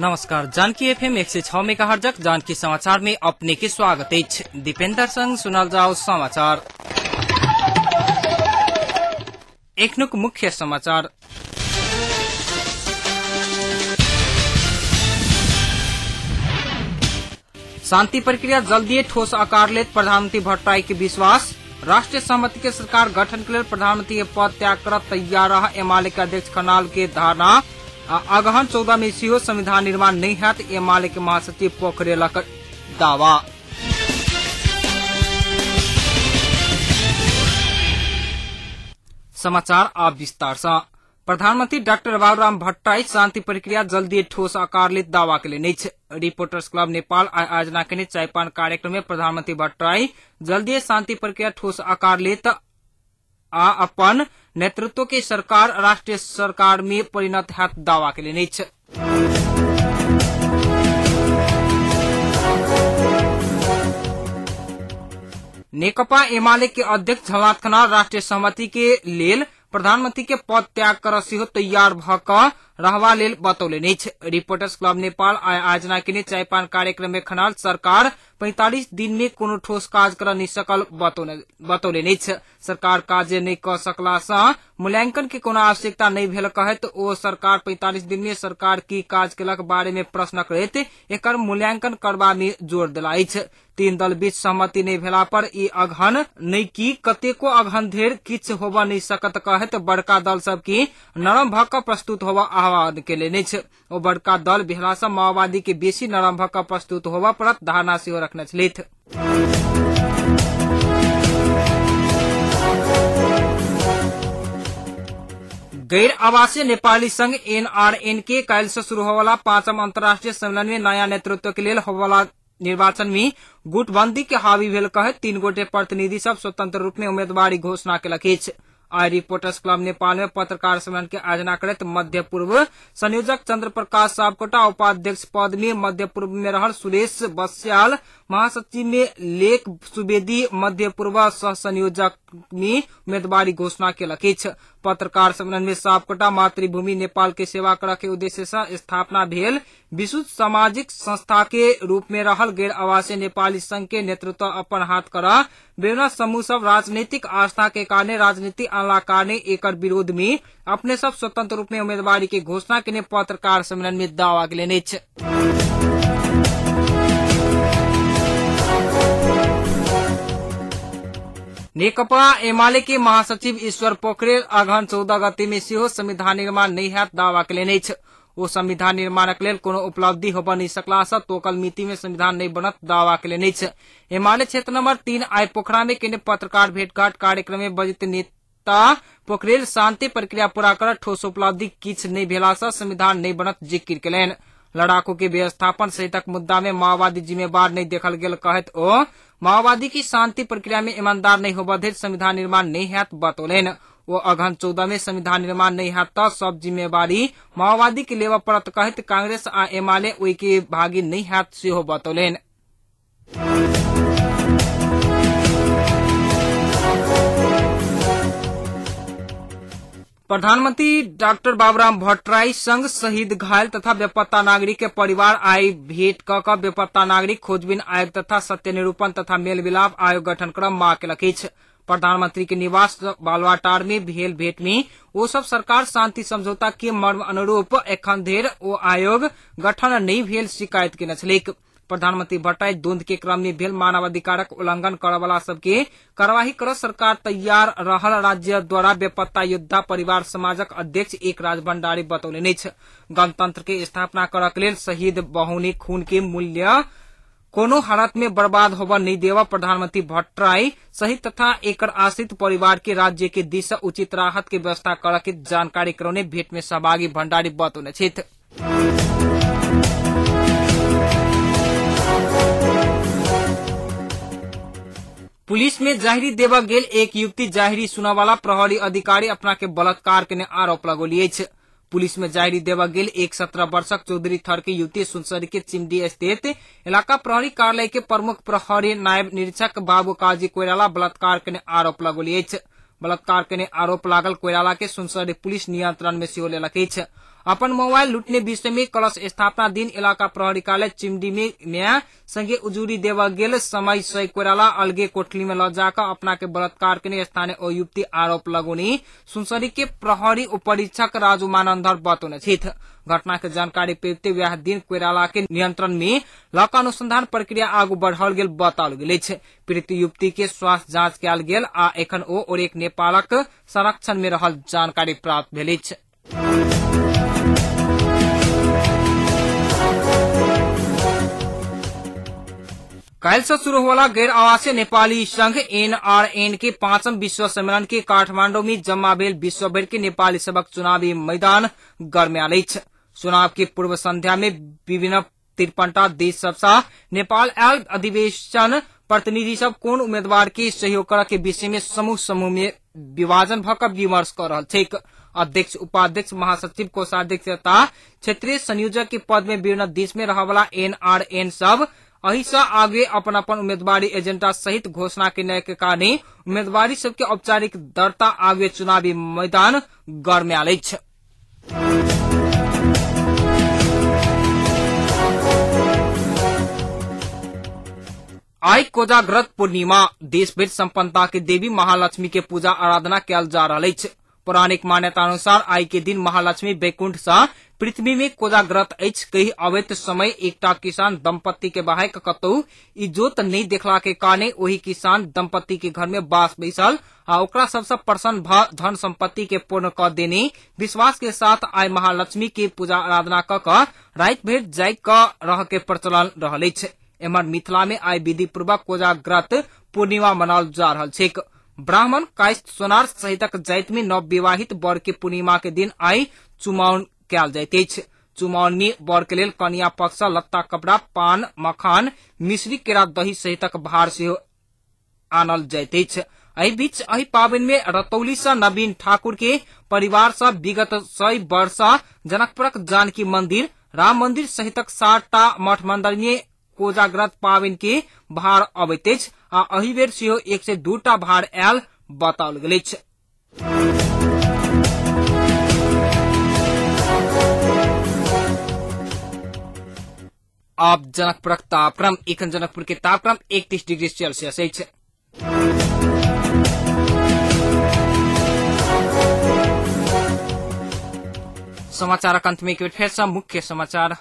नमस्कार। Janaki FM 106 megahertz Janaki समाचार में अपने के स्वागत है। दीपेंद्र संग सुनल जाओ समाचार। एक मुख्य समाचार। शांति प्रक्रिया जल्दी ठोस आकार ले प्रधानमंत्री भट्टराई के विश्वास। राष्ट्रीय सहमति के सरकार गठन के लिए प्रधानमंत्री के पद त्याग कर तैयार रहा एमाले के अध्यक्ष खनाल के धारणा। अगहन 14 में सीओ संविधान निर्माण नहीं है एमाले के महासचिव पोखरेल का दावा। समाचार अब विस्तार से। प्रधानमंत्री डाक्टर बाबुराम भट्टराई शांति प्रक्रिया जल्दी ठोस आकार ले दावा के लिए रिपोर्टर्स क्लब नेपाल आयोजना के चायपान कार्यक्रम में प्रधानमंत्री भट्टराई जल्दी शांति प्रक्रिया ठोस आकार ले अपन नेतृत्व की सरकार राष्ट्रीय सरकार में परिणत है दावा के लिए नेकपा एमाले के अध्यक्ष झलनाथ खनाल राष्ट्रीय सहमति के लेल प्रधानमंत्री के पद त्याग कर तैयार भक रहवा लेल बतौले रिपोर्टर्स क्लब नेपाल आयोजना के चायपान कार्यक्रम में खनाल सरकार 45 दिन में कोनो ठोस काज कर नहीं सकल बतौले सरकार काज नहीं कर सकला सा मूल्यांकन के कोनो आवश्यकता नहीं भेल कहत ओ सरकार 45 दिन में सरकार की काज केलक बारे में प्रश्न करैत एकर मूल्यांकन करबा में जोर दिला। 3 दल बीच सहमति नहीं भेला पर ई अगहन नहीं की कतेको अगहन धेर किछ होबा नहीं सकत कहत बड़का दल सब की नरम भक प्रस्तुत होबा आह्वान केले ओ बड़का दल भेला से माओवादी के बेसी नरम भक प्रस्तुत होबा पर धारणा सेहो रखने छलिथ। गैर आवासीय नेपाली संघ एनआरएन के काल्हि से शुरू होवाला 5म अंतर्राष्ट्रीय सम्मेलन में नया नेतृत्व के लिए होवाला निर्वाचन में गुटबंदी के हावी भेल कहे 3 गोटे प्रतिनिधि सब स्वतंत्र रूप में उम्मीदवारी घोषणा केलक। आई रिपोर्टर्स क्लब नेपाल में पत्रकार सम्मेलन के आयोजना करत मध्य पूर्व संयोजक चंद्र प्रकाश सापकोटा उपाध्यक्ष पद में मध्य पूर्व में रहल सुरेश बस्याल महासचिव में लेख सुवेदी मध्य पूर्व सह संयोजक में उम्मीदवारी घोषणा केलक। पत्रकार सम्मेलन में सापकोटा मातृभूमि नेपाल के सेवा करे के उद्देश्य से स्थापना भेल विशुद्ध सामाजिक संस्था के रूप में रहल गैर आवासीय नेपाली संघ के नेतृत्व अपन हाथ कर विभिन्न समूह सब राजनीतिक आस्था के कारण राजनीति आला कारण एकर विरोध में अपने सब स्वतंत्र रूप में उम्मीदवारी की घोषणा के पत्रकार सम्मेलन में दावा केले। नेकपा एमाले के महासचिव ईश्वर पोखरेल अगहन 14 गते में सेहो संविधान निर्माण नहीं है दावा केले ओ संविधान निर्माणक लेल कोनो उपलब्धि होब नहीं सकला से तोकल मिति में संविधान नहीं बनत दावा केले एमाले क्षेत्र नंबर 3 आई पोखरा में केने पत्रकार भेंटघाट कार्यक्रम में बजित नेता पोखरेल शांति प्रक्रिया पूरा कर ठोस उपलब्धि किछ नहीं भेला से संविधान नहीं बनत जिक्र केलेन। लड़ाकू के व्यवस्थापन सहितक मुद्दा में माओवादी जिम्मेवार नहीं देखल गेल कहत ओ माओवादी की शांति प्रक्रिया में ईमानदार नहीं होब धरि संविधान निर्माण नहीं हैत बतौलेन। वो अगहन 14 में संविधान निर्माण नहीं है तो सब जिम्मेवारी माओवादी के लेवा पड़त कहत कांग्रेस आ एमाले ओई के भागी नहीं है सेहो बतौलेन। प्रधानमंत्री डॉक्टर बाबुराम भट्टराई संग शहीद घायल तथा बेपत्ता नागरिक के परिवार आई भेंट क बेपत्ता नागरिक खोजबीन आयोग तथा सत्य निरूपण तथा मेल मिलाप आयोग गठन कर मांग केलक। प्रधानमंत्री के निवास बालवाटार में भेल भेंट में वो सब सरकार शांति समझौता के मर्म अनुरूप एखन धेर ओ आयोग गठन नहीं भेल शिकायत केने छलिक। प्रधानमंत्री भट्टराई द्वंद के क्रम में भेल मानवाधिकारक उल्लंघन करय वाला सबके कार्यवाही कर सरकार तैयार रहल राज्य द्वारा बेपत्ता योद्धा परिवार समाजक अध्यक्ष एक राज भंडारी बतौले गणतंत्र के स्थापना करय के लेल शहीद बहुनी खून के मूल्य कोनो हालत में बर्बाद होबा नहीं देवा प्रधानमंत्री भट्टराई शहीद तथा एकर आश्रित परिवार के राज्य के दिशा उचित राहत के व्यवस्था करे के जानकारी करौने भेंट में सहभागी भंडारी बतौने छथि। पुलिस में जाहिरी देवा गेल एक युवती जाहिरी सुनावाला प्रहरी अधिकारी अपना के बलात्कार के आरोप लगौलिए। पुलिस में जाहिरी देवा गेल एक 17 वर्षक चौधरी थर की युवती सुनसरी के चिमडी स्थित इलाका प्रहरी कार्यालय के प्रमुख प्रहरी नायब निरीक्षक बाबू काजी कोइराला बलात्कार के आरोप लगौलिए। बलात्कार के आरोप लागल कोइराला के सुनसरी पुलिस नियंत्रण में सेहो लेलक। अपन मोबाइल लुटने विषय में कलश स्थापना दिन इलाका प्रहरी कार्यालय चिमडी में नया संगे उजूरी देवा गेल समय सही कोइराला अलगे कोठली में ल जाकर अपना के बलात्कार करने स्थानीय युवती आरोप लगोनी सुनसरी के प्रहरी उपरीक्षक राजू मानंदर बतौने छिथ। घटना के जानकारी पेते वह दिन कोइराला के नियंत्रण में लक अनुसंधान प्रक्रिया आगू बढ़ाओल गेल बताओल गेल छै। पीड़ित युवती के स्वास्थ्य जांच कयल गेल आ एखन ओ और एक नेपालक संरक्षण में रहल जानकारी प्राप्त भेल छै। काल्हि से शुरू होला गैर आवासीय नेपाली संघ एनआरएन के 5वीं विश्व सम्मेलन के काठमांडू में जम्मा भेल विश्व भर के नेपाली सबक चुनावी मैदान गरमायल अछि। चुनाव के पूर्व संध्या में विभिन्न 53 देश सब नेपाल आयल अधिवेशन प्रतिनिधि सब कोन उम्मीदवार के सहयोग करे के विषय में समूह समूह में विभाजन भकर विमर्श कर रहल छै। अध्यक्ष उपाध्यक्ष महासचिव कोषाध्यक्ष तथा क्षेत्रीय संयोजक के पद में विभिन्न देश में रहवाला एनआरएन सब अही से आगे अपन अपन उम्मीदवारी एजेंडा सहित घोषणा करने के कारण उम्मीदवारी सबके औपचारिक दर्ता आगे चुनावी मैदान गरमायल अछि। आई कोजाग्रत पूर्णिमा देशभर संपन्नता के देवी महालक्ष्मी के पूजा आराधना कयल जा रहल अछि। पौराणिक मान्यता अनुसार आई के दिन महालक्ष्मी वैकुंठ से पृथ्वी में कोजाग्रत अछि। कई अवैध समय एकटा किसान दंपत्ति के बाहक कतहु इज्जत नहीं देखला के कारण वही किसान दंपत्ति के घर में बास बैसल आ ओकरा सबसे प्रसन्न भ धन संपत्ति के पूर्ण कर देने विश्वास के साथ आई महालक्ष्मी के पूजा आराधना क रात भर जाग क रह के प्रचलन रहल अछि। एमहर मिथिला में आई विधि पूर्वक कोजाग्रत पूर्णिमा मनाओल जा रहल छै। ब्राह्मण कायस्थ सोनार सहितक जाति में नव विवाहित वर के पूर्णिमा के दिन आई चुमाओन कयल जाइत अछि। चुमाओन में वर के लेल कन्या पक्ष लत्ता कपड़ा पान मखान मिश्री केरा दही सहितक भार सेहो आनल जाइत अछि। एहि बीच एहि पावनि में रतौली से नवीन ठाकुर के परिवार से विगत 100 वर्ष जनकपुरक जानकी मंदिर राम मंदिर सहितक 7टा मठ मंदिर में कोजाग्रत पावनि के भार अबैत अछि आ एहि बेर सेहो 102टा भार आयल बताओल गेल अछि। अब जनकपुरक तापक्रम एखन जनकपुर के तापक्रम 31 डिग्री सेल्सियस अछि। समाचारक अंत में एक बेर फेर सँ मुख्य समाचार।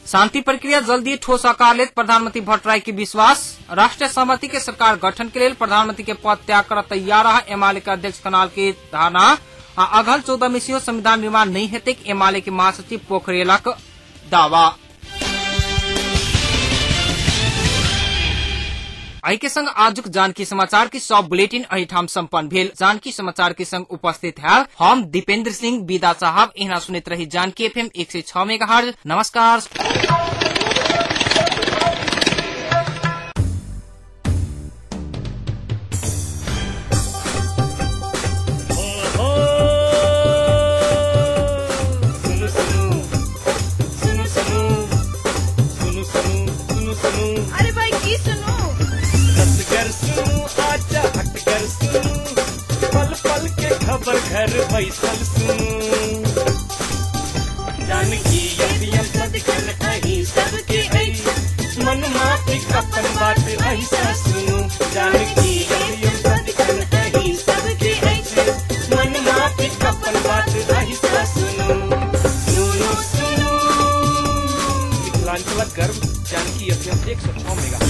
शांति प्रक्रिया जल्दी ठोस आकार लेत प्रधानमंत्री भट्टराई के विश्वास। राष्ट्रीय सहमति के सरकार गठन के लिए प्रधानमंत्री के पद त्याग कर तैयार रहा एमाले के अध्यक्ष कनाल के धारणा। अगल 14 में सेहो संविधान निर्माण नहीं हेतै एमाले के महासचिव पोखरेलक दावा। आई के संग आजुक जानकी समाचार की सब बुलेटिन अही ठाम संपन्न भेल। जानकी समाचार के संग उपस्थित है हम दीपेंद्र सिंह विदा साहब। इहना सुनित रही जानकी एफएम 106 मेगाहर्ट्ज। नमस्कार। अरे भाई की सुनो आजा हटकर सुनू पल पल के खबर घर बैसल सुनू जानकी यदियम सदकर अही सबके अही मन माफी कपन बात ऐसा सुनू जानकी यदियम सदकर अही सबके अही मन माफी कपन बात ऐसा सुनू सुनू सुनू। मिथिलांचल गर्व जानकी एफएम 106 मेगा।